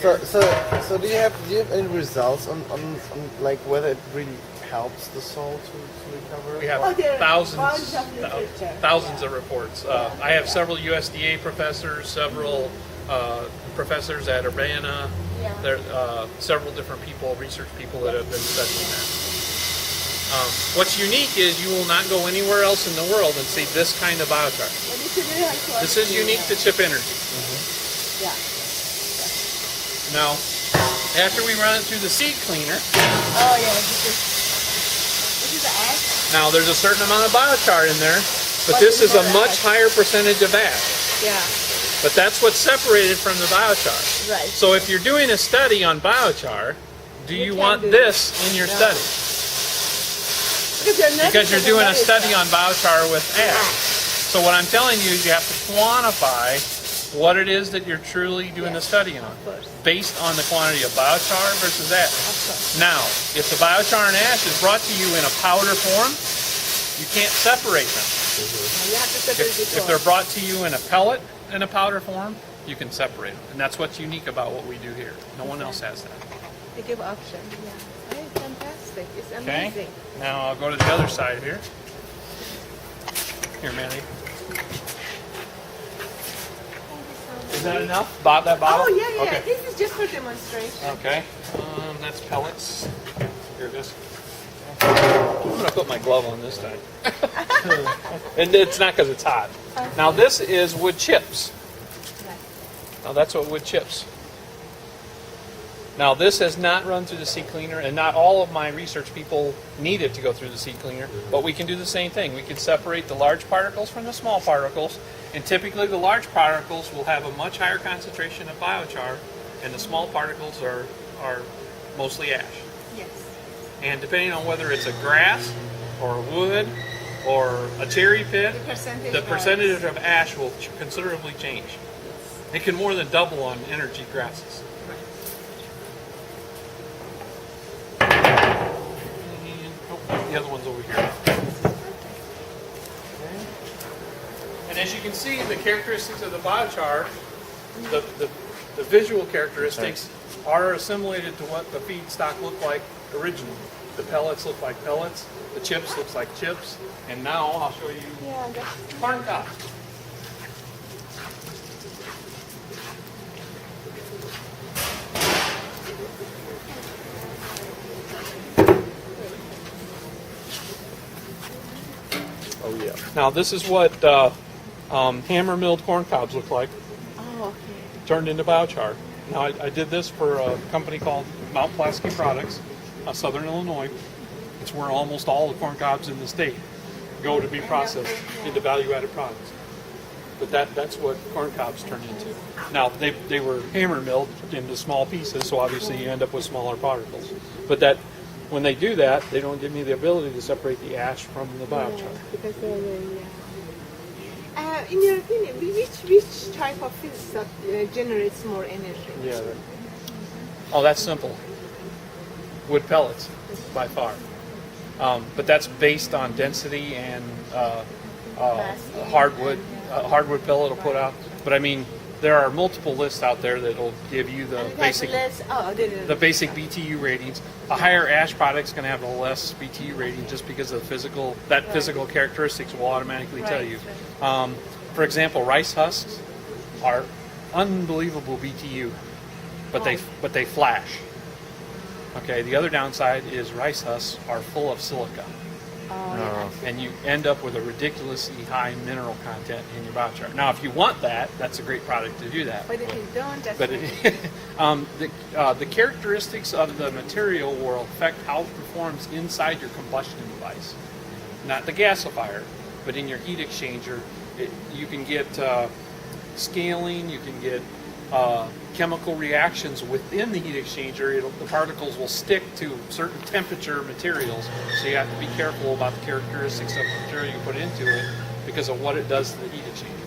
So do you have any results on like whether it really helps the soul to recover? We have thousands of reports. I have several USDA professors, several professors at Urbana. There several different people, research people that have been studying that. What's unique is you will not go anywhere else in the world and see this kind of biochar. This is unique to Chip Energy. Yeah. Now, after we run it through the seed cleaner, oh yeah, this is the ash. Now there's a certain amount of biochar in there, but this is a much higher percentage of ash. Yeah. But that's what's separated from the biochar. Right. So if you're doing a study on biochar, do you want this in your study? Because you're doing a study on biochar with ash. So what I'm telling you is you have to quantify what it is that you're truly doing the study on, based on the quantity of biochar versus ash. Now, if the biochar and ash is brought to you in a powder form, you can't separate them. If they're brought to you in a pellet in a powder form, you can separate them. And that's what's unique about what we do here. No one else has that. They give option. Yeah. Oh, it's fantastic. It's amazing. Okay. Now I'll go to the other side here. Here, Manny. Is that enough? That bottle? Oh, yeah. Okay. This is just for demonstration. Okay. That's pellets. Here it is. I'm going to put my glove on this time. And it's not because it's hot. Now this is wood chips. Now that's what wood chips. Now this has not run through the seed cleaner, and not all of my research people need it to go through the seed cleaner, but we can do the same thing. We can separate the large particles from the small particles, and typically the large particles will have a much higher concentration of biochar, and the small particles are mostly ash. Yes. And depending on whether it's a grass or a wood or a cherry pit, the percentage of ash will considerably change. It can more than double on energy grasses. The other one's over here. And as you can see, the characteristics of the biochar, the visual characteristics are assimilated to what the feedstock looked like originally. The pellets look like pellets, the chips looks like chips, and now I'll show you corn cob. Oh yeah. Now this is what hammer milled corn cobs look like. Oh, okay. Turned into biochar. Now I did this for a company called Mount Pulaski Products, Southern Illinois. It's where almost all the corn cobs in the state go to be processed into value-added products. But that's what corn cobs turn into. Now they were hammer milled into small pieces, so obviously you end up with smaller particles. But that when they do that, they don't give me the ability to separate the ash from the biochar. Because in your opinion, which type of feedstock generates more energy? Yeah. Oh, that's simple. Wood pellets, by far. But that's based on density and hardwood. Hardwood pellet will put out. But I mean, there are multiple lists out there that will give you the basic BTU ratings. A higher ash product's going to have a less BTU rating just because of the physical characteristics will automatically tell you. For example, rice husks are unbelievable BTU, but they flash. Okay. The other downside is rice husks are full of silica. And you end up with a ridiculously high mineral content in your biochar. Now, if you want that, that's a great product to do that. But if you don't, that's the characteristics of the material will affect how it performs inside your combustion device. Not the gasifier, but in your heat exchanger. You can get scaling, you can get chemical reactions within the heat exchanger. The particles will stick to certain temperature materials, so you have to be careful about the characteristics of the material you put into it because of what it does to the heat exchanger.